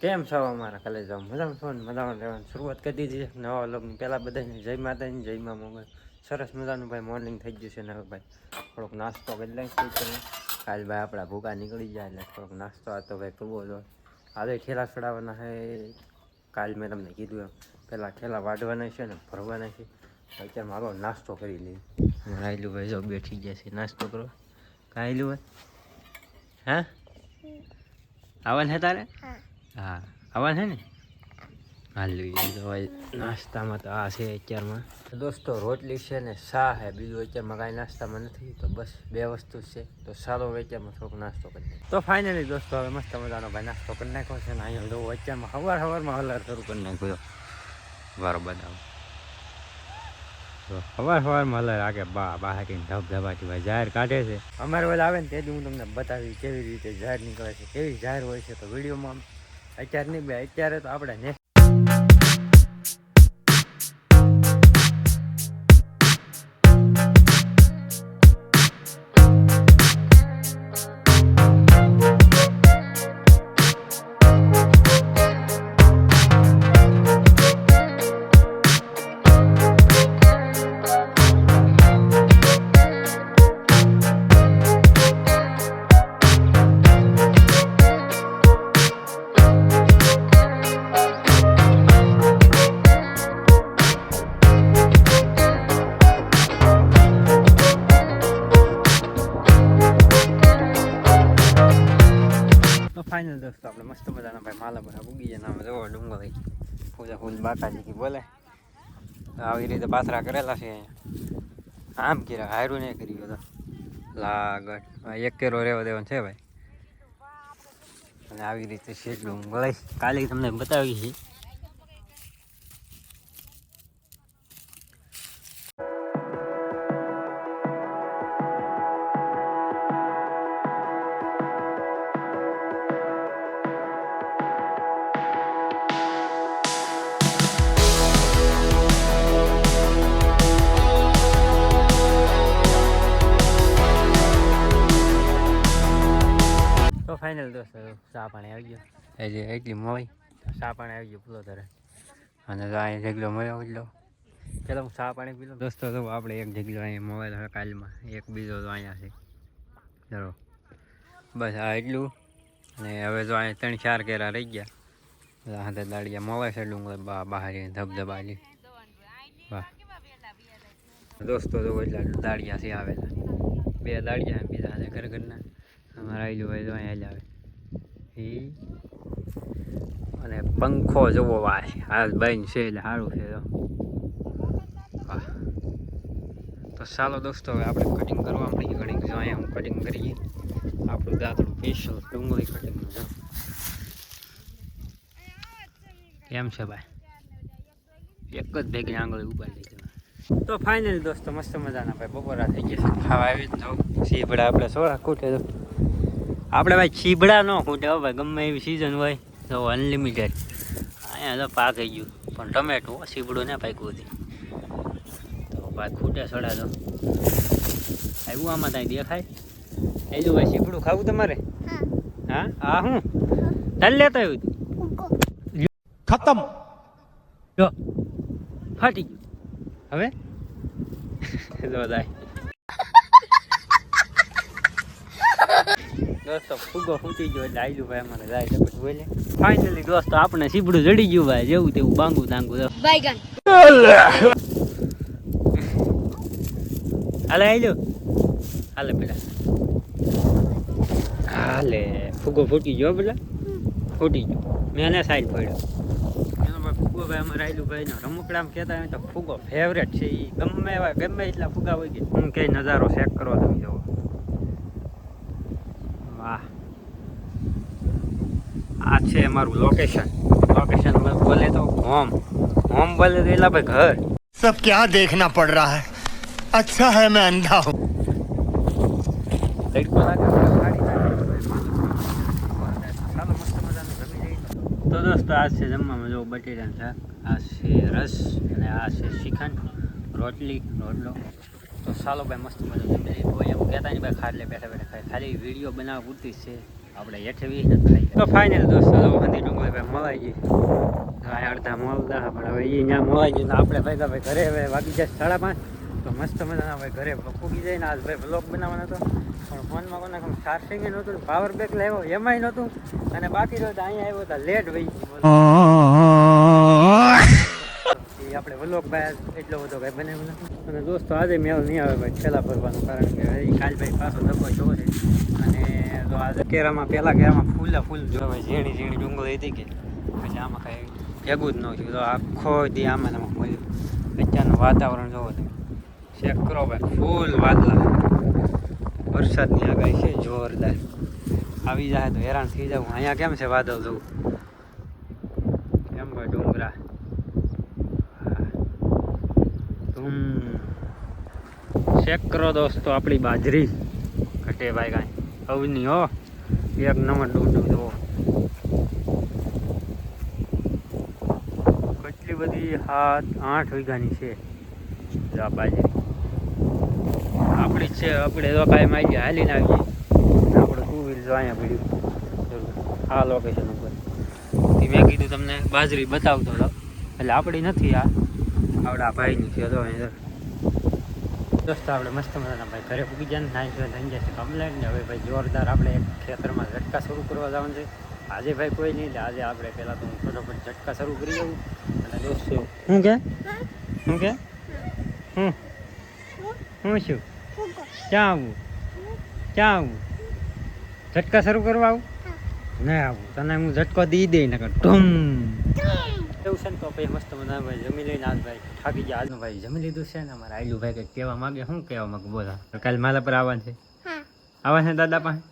કેમ છો અમારા કાલે જાવ મજામાં છો ને મજામાં રહેવાની શરૂઆત કરી દીધી છે નવા વ્લોગની પહેલાં બધાને જય માતાજી જય મા મોગલ સરસ મજાનું ભાઈ મોર્નિંગ થઈ ગયું છે ને હવે ભાઈ થોડોક નાસ્તો કરી લઈ કાલ ભાઈ આપણા ભૂકા નીકળી જાય એટલે થોડોક નાસ્તો આ તો ભાઈ કરવો જોઈએ આજે ઠેલા ચડાવવાના છે કાલ મેં તમને કીધું એમ પહેલાં ઠેલા વાઢવાના છે ને ભરવાના છે અત્યારે મારો નાસ્તો કરી લઈએ આયલું ભાઈ જો બેઠી ગયા છે નાસ્તો કરો કાંઈ ભાઈ હા આવવાનું છે તારે હા આવવાનું છે ને હાલ નાસ્તામાં તો આ છે અત્યારમાં દોસ્તો રોટલી છે ને શા છે બીજું અત્યારમાં કાંઈ નાસ્તામાં નથી તો બસ બે વસ્તુ છે તો સારો અત્યારમાં થોડોક નાસ્તો કરી તો ફાઇનલી દોસ્તો હવે મસ્ત મજાનો ભાઈ નાસ્તો કરી નાખ્યો છે ને અહીંયા જો અત્યારમાં સવારમાં હલાર શરૂ કરી નાખ્યો વારો બનાવો સવારમાં હલાર આગે બાહાટીને ધબધબાટી ભાઈ જાહેર કાઢે છે અમારે બધા આવે ને તેથી હું તમને બતાવી કેવી રીતે જાહેર નીકળે છે કેવી જાહેર હોય છે તો વિડીયોમાં અત્યારે નહીં બે અત્યારે તો આપણે ને ફાઇનલ દોસ્તો આપણે મસ્ત મજાના ભાઈ માલા પર ઉગી જાય નામ જવો ડુંગળી પૂજા ફૂલ બાકાજી બોલે આવી રીતે પાથરા કરેલા છે અહીંયા આમ કર્યા હારું નહીં કર્યું તો લાગડ એક કેરો રહેવા દેવાનો છે ભાઈ અને આવી રીતે છે ડુંગળી કાલે તમને બતાવી છે ફાઇનલ દોસ્તો ચા પાણી આવી ગયો એટલે એટલી મળી ચા પાણી આવી ગયો પૂરો ધરે અને અહીં ઢગલો મળ્યો એટલો ચાલો હું ચા પાણી પીલો દોસ્તો તો આપણે એક ઢગલો અહીંયા મોબાઈલ હવે કાલમાં એક બીજો તો અહીંયા છે ચલો બસ આ એટલું અને હવે તો અહીંયા 3-4 કેરા રહી ગયા હાથે દાડિયા મોબાઈલ છે ડુંગળી બહાર ધબધબાલી વાહ દોસ્તો તો એટલા દાડિયા છે આવેલા 2 દાડિયા બીજા હાથે ઘરના અમારા આવેલું હોય તો અહીંયા આવે એ અને પંખો જોવો ભાઈ હાલ બન છે એટલે સારું છે તો ચાલો દોસ્તો હવે આપણે કટિંગ કરવા મળી ઘણી જો અહીંયા હું કટિંગ કરીએ આપણું દાંતડું સ્પેશિયલ ડુંગળી કટિંગનું છે કેમ છે ભાઈ એક જ ભેગી આંગળી ઉપાડી લીધી તો ફાઇનલી દોસ્તો મસ્ત મજાના ભાઈ બપોરા થઈ ગયા છે ખાવા આવી તો સીભડા આપણે સોળા ખૂટે તો આપણે ભાઈ ચીબડા ન ખૂટે હો ભાઈ ગમે એવી સિઝન હોય તો અનલિમિટેડ અહીંયા તો પાકી ગયું પણ ટમેટું સીબડું ને પાક્યું હતી તો ભાઈ ખૂટે સડા તો આવ્યું આમાં ત્યાં દેખાય એલું ભાઈ સીબડું ખાવું તમારે હા હા હું ચાલ લેતો આવ્યું હતું ખતમ જો ફાટી ગયું હવે જો દાય દોસ્તો ફૂગો ફૂટી ગયો એટલે આયલું ભાઈ અમારે જાય છે પછી બોલે ફાઇનલી દોસ્તો આપણે સીબડું જડી ગયું ભાઈ જેવું તેવું બાંગું તાંગું બાઈગન હાલે આયલો હાલે પેલા હાલે ફૂગો ફૂટી ગયો પેલા ફૂટી ગયો મેં એને સાઈડ પડ્યો એનો ભાઈ ફૂગો ભાઈ અમારે આયલું ભાઈ રમકડામાં કહેતા હોય તો ફૂગો ફેવરેટ છે એ ગમે એટલા ફૂગા હોય કે હું કે નજારો ચેક કરો તમે જોવો વાહ આ છે અમારું લોકેશન બોલે તો હોમ બોલે તો એલા ભાઈ ઘર सब क्या देखना पड़ रहा है अच्छा है मैं अंधा हूँ તો દોસ્તો આ છે જમવામાં જો બટેટાનું શાક આ છે રસ અને આ છે શ્રીખંડ રોટલો તો ચાલો ભાઈ મસ્ત મજા જમી લઈએ કોઈ એવું કહેતા નહીં ભાઈ ખાટલે બેઠા ખાલી વિડીયો બનાવવા પૂરતી છે આપણે હેઠે વીસ ને ખાઈ તો ફાઇનલ દોસ્તો તો હંધી ડુંગળી ભાઈ મલાઈ ગઈ અડધા મળતા પણ હવે એ ત્યાં મલાઈ ગઈ આપણે ભાઈ ભાઈ ઘરે હવે વાગી જાય 5:30 તો મસ્ત મજાના ભાઈ ઘરે પૂગી જાય ને આજ ભાઈ બ્લોગ બનાવવાનો હતો પણ ફોનમાં કોને ચાર્જિંગ નહોતું પાવર બેક લાવ્યો એમાંય નહોતું અને બાકી રહ્યો અહીંયા આવ્યો હતા લેટ વહી આપણે વ્લોગ ભાઈ એટલો બધો ભાઈ બનાવ્યો નથી અને દોસ્તો આજે મેળ નહીં આવે ભાઈ છેલ્લા ભરવાનું કારણ કે કાલ ભાઈ પાછો ધક્કો જોવો છે અને તો આજે કેરામાં ફૂલ જોવાય ઝીણી ઝીણી ડુંગળી હતી કે પછી આમાં કાંઈ ભેગું જ ન થયું તો આખો દી આમાં મળ્યું અત્યારનું વાતાવરણ જોવો તમે ચેક કરો ભાઈ ફૂલ વાદળા વરસાદની આગાહી છે જોરદાર આવી જાય તો હેરાન થઈ જાવ અહીંયા કેમ છે વાદળ જોવું કેમ ભાઈ ડુંગરા ચેક કરો દોસ્તો આપણી બાજરી ઘટે ભાઈ કાંઈ અવની હો એક નંબર ડુંડું જુઓ કેટલી બધી 7-8 વીઘાની છે આ બાજરી આપણી જ છે આપણે તો કાંઈ માગીએ હાલીને આવીએ આપણે 2 વ્હીલ જો અહીંયા પડ્યું આ લોકેશન ઉપર મેં કીધું તમને બાજરી બતાવતો હતો એટલે આપણી નથી આપણા ભાઈની છે તો દોસ્તો આપણે મસ્ત મજાના ભાઈ ઘરે પૂગી જાય ને નાઈ થઈ જશે કમ્પ્લેટ ને હવે ભાઈ જોરદાર આપણે એક ખેતરમાં ઝટકા શરૂ કરવા જવાનું છે આજે ભાઈ કોઈ નહીં એટલે આજે આપણે પહેલાં તો હું ફટાફટ ઝટકા શરૂ કરી દઉં અને દોસ્તો શું કે શું શું ક્યાં આવું ઝટકા શરૂ કરવા આવું ના આવું તને હું ઝટકો દી દઈ ને ઢૂમ એવું છે ને તો પછી મસ્ત મજા ભાઈ જમી લઈને આજ ભાઈ થાકી ગયા આજનું ભાઈ જમી લીધું છે ને અમારા આયલું ભાઈ કંઈક કહેવા માગે શું કહેવા માગે બોલા કાલે માલા પર આવવાનું છે આવવાનું છે દાદા પાસે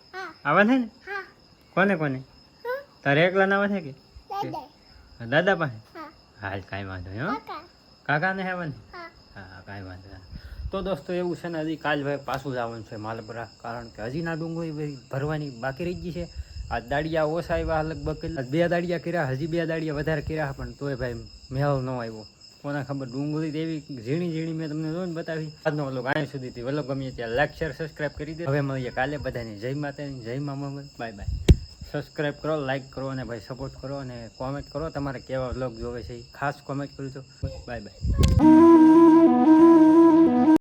આવવાનું છે ને કોને તારે એકલા ના આવે છે કે દાદા પાસે હાલ કાંઈ વાંધો નહીં હો કાકાને આવવાનું હા કાંઈ વાંધો નહીં તો દોસ્તો એવું છે ને હજી કાલ ભાઈ પાછું જ આવવાનું છે માલપરા કારણ કે હજી ના ડુંગળી ભરવાની બાકી રહી ગઈ છે આ દાડિયા ઓછા આવ્યા લગભગ 2 દાડિયા કર્યા હજી 2 દાડિયા વધારે કર્યા પણ તોય ભાઈ મેળ ન આવ્યો કોને ખબર ડુંગળી એવી ઝીણી મેં તમને જોઈને બતાવી આજનો વ્લોગ અહીં સુધીથી વ્લોગ ગમે ત્યાં લાઈક શેર સબસ્ક્રાઈબ કરી દે હવે મળીએ કાલે બધાને જય માતાની જય મા મોગલ બાય સબસ્ક્રાઈબ કરો લાઈક કરો અને ભાઈ સપોર્ટ કરો અને કોમેન્ટ કરો તમારે કેવા વ્લોગ જોવે છે ખાસ કોમેન્ટ કરજો બાય